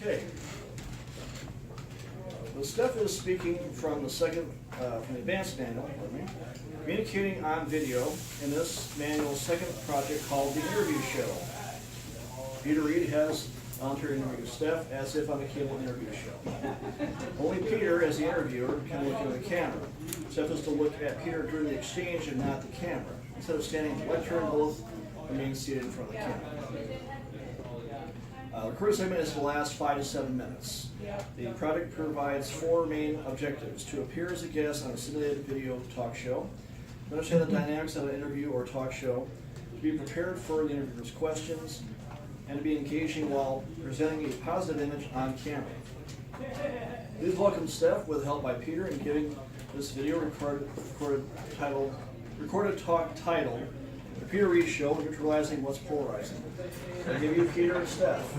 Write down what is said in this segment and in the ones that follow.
Okay. So Steph is speaking from the from the advanced manual, communicating on video in this manual's second project called the Interview Show. Peter Ried has volunteered to interview Steph as if on a cable interview show. Only Peter, as the interviewer, can look into the camera. Steph is to look at Peter during the exchange and not the camera. Instead of standing at the lectern, both remain seated in front of the camera. The recording segment is to last 5 to 7 minutes. The project provides 4 main objectives: to appear as a guest on a simulated video talk show, to understand the dynamics of an interview or talk show, to be prepared for the interviewer's questions, and to be engaging while presenting a positive image on camera. Please welcome Steph with help by Peter in giving this video recorded talk titled The Peter Ried Show, Neutralizing What's Polarizing. I give you Peter and Steph.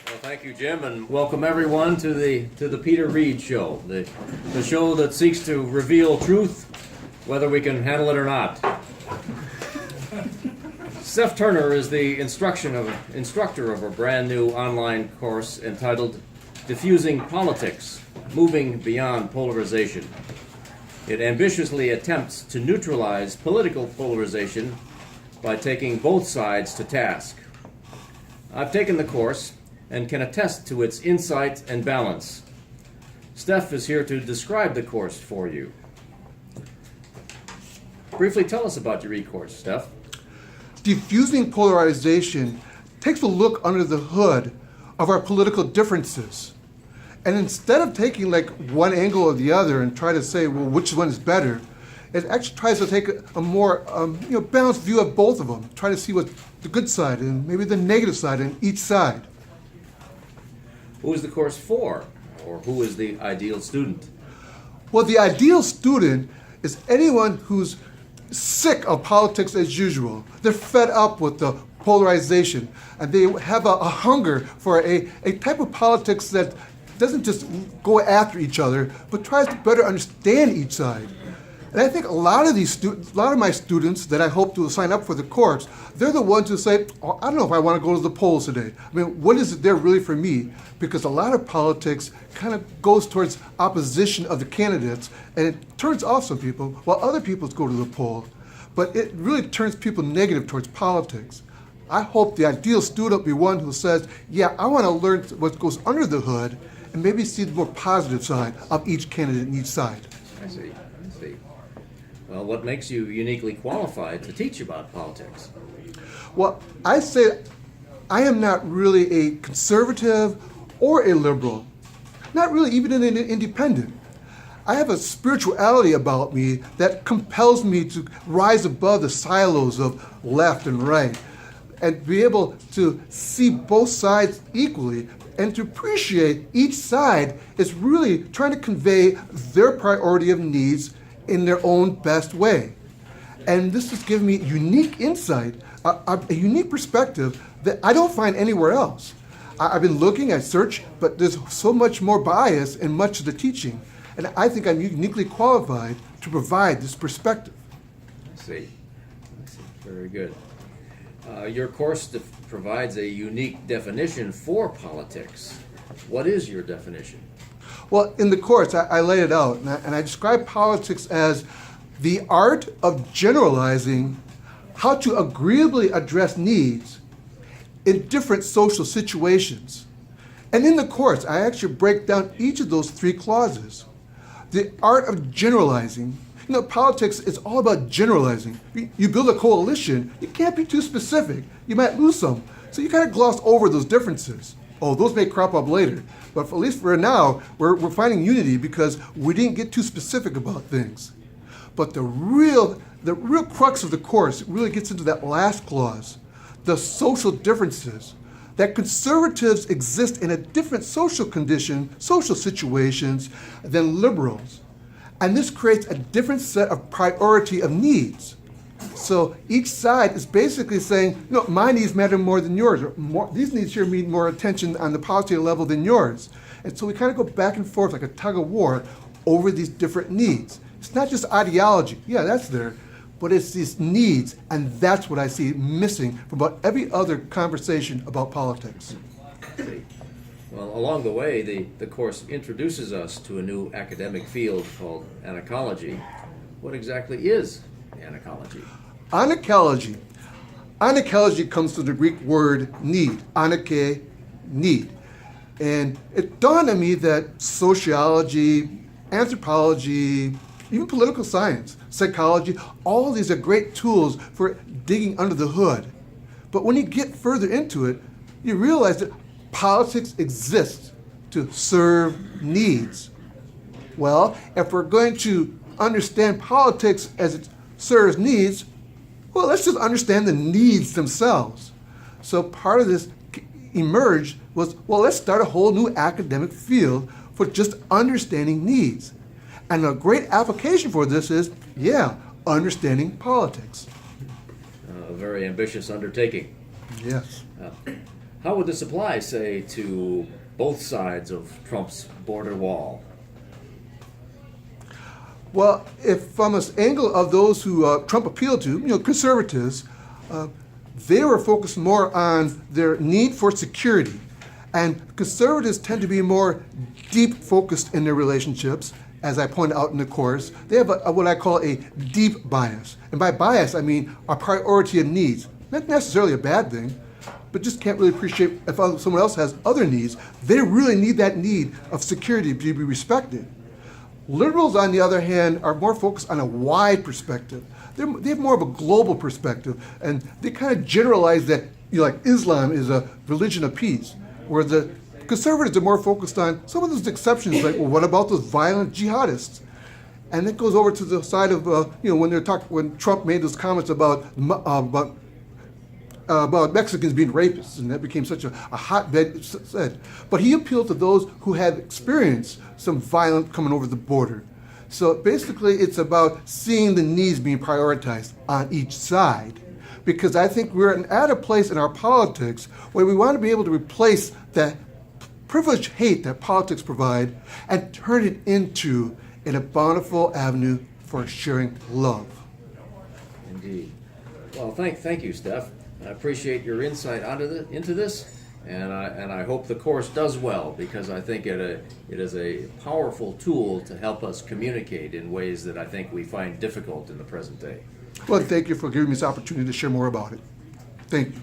Well, thank you, Jim, and welcome everyone to the Peter Ried Show, the show that seeks to reveal truth, whether we can handle it or not. Steph Turner is the instructor of a brand new online course entitled Diffusing Politics, Moving Beyond Polarization. It ambitiously attempts to neutralize political polarization by taking both sides to task. I've taken the course and can attest to its insight and balance. Steph is here to describe the course for you. Briefly tell us about your eCourse, Steph. Diffusing polarization takes a look under the hood of our political differences. And instead of taking like one angle or the other and try to say, well, which one is better, it actually tries to take a more balanced view of both of them, try to see what's the good side and maybe the negative side in each side. Who is the course for, or who is the ideal student? Well, the ideal student is anyone who's sick of politics as usual. They're fed up with the polarization, and they have a hunger for a type of politics that doesn't just go after each other, but tries to better understand each side. And I think a lot of my students that I hope to sign up for the course, they're the ones who say, oh, I don't know if I want to go to the polls today. I mean, what is it there really for me? Because a lot of politics kind of goes towards opposition of the candidates, and it turns off some people, while other people go to the poll. But it really turns people negative towards politics. I hope the ideal student will be one who says, yeah, I want to learn what goes under the hood, and maybe see the more positive side of each candidate in each side. I see. Well, what makes you uniquely qualified to teach about politics? Well, I say I am not really a conservative or a liberal, not really even an independent. I have a spirituality about me that compels me to rise above the silos of left and right and be able to see both sides equally and to appreciate each side is really trying to convey their priority of needs in their own best way. And this has given me unique insight, a unique perspective that I don't find anywhere else. I've been looking, I search, but there's so much more bias in much of the teaching. And I think I'm uniquely qualified to provide this perspective. I see. Very good. Your course provides a unique definition for politics. What is your definition? Well, in the course, I lay it out, and I describe politics as the art of generalizing how to agreeably address needs in different social situations. And in the course, I actually break down each of those 3 clauses. The art of generalizing. Politics is all about generalizing. You build a coalition, you can't be too specific. You might lose some. So you kind of gloss over those differences. Oh, those may crop up later. But at least for now, we're finding unity because we didn't get too specific about things. But the real crux of the course really gets into that last clause, the social differences. That conservatives exist in a different social condition, social situations than liberals. And this creates a different set of priority of needs. So each side is basically saying, no, my needs matter more than yours. Or these needs here need more attention on the policy level than yours. And so we kind of go back and forth like a tug of war over these different needs. It's not just ideology. Yeah, that's there. but it's these needs, and that's what I see missing from about every other conversation about politics. Well, along the way, the course introduces us to a new academic field called anacology. What exactly is anacology? Anacology. Anacology comes from the Greek word need, anake, need. And it dawned on me that sociology, anthropology, even political science, psychology, all of these are great tools for digging under the hood. But when you get further into it, you realize that politics exists to serve needs. Well, if we're going to understand politics as it serves needs, well, let's just understand the needs themselves. So part of this emerged was, well, let's start a whole new academic field for just understanding needs. And a great application for this is, understanding politics. A very ambitious undertaking. Yes. How would this apply, say, to both sides of Trump's border wall? Well, if from an angle of those who Trump appealed to, conservatives, they were focused more on their need for security. And conservatives tend to be more deep focused in their relationships. As I pointed out in the course, they have what I call a deep bias. And by bias, I mean a priority of needs. Not necessarily a bad thing, but just can't really appreciate if someone else has other needs. They really need that need of security to be respected. Liberals, on the other hand, are more focused on a wide perspective. They have more of a global perspective, and they kind of generalize that, like Islam is a religion of peace, where the conservatives are more focused on some of those exceptions, like, well, what about those violent jihadists? And it goes over to the side of, when Trump made those comments about Mexicans being rapists, and that became such a hotbed said. But he appealed to those who had experienced some violence coming over the border. So basically, it's about seeing the needs being prioritized on each side. Because I think we're at a place in our politics where we want to be able to replace that privileged hate that politics provide and turn it into a bountiful avenue for sharing love. Indeed. Well, thank you, Steph. I appreciate your insight into this, and I hope the course does well, because I think it is a powerful tool to help us communicate in ways that I think we find difficult in the present day. Well, thank you for giving me this opportunity to share more about it. Thank you.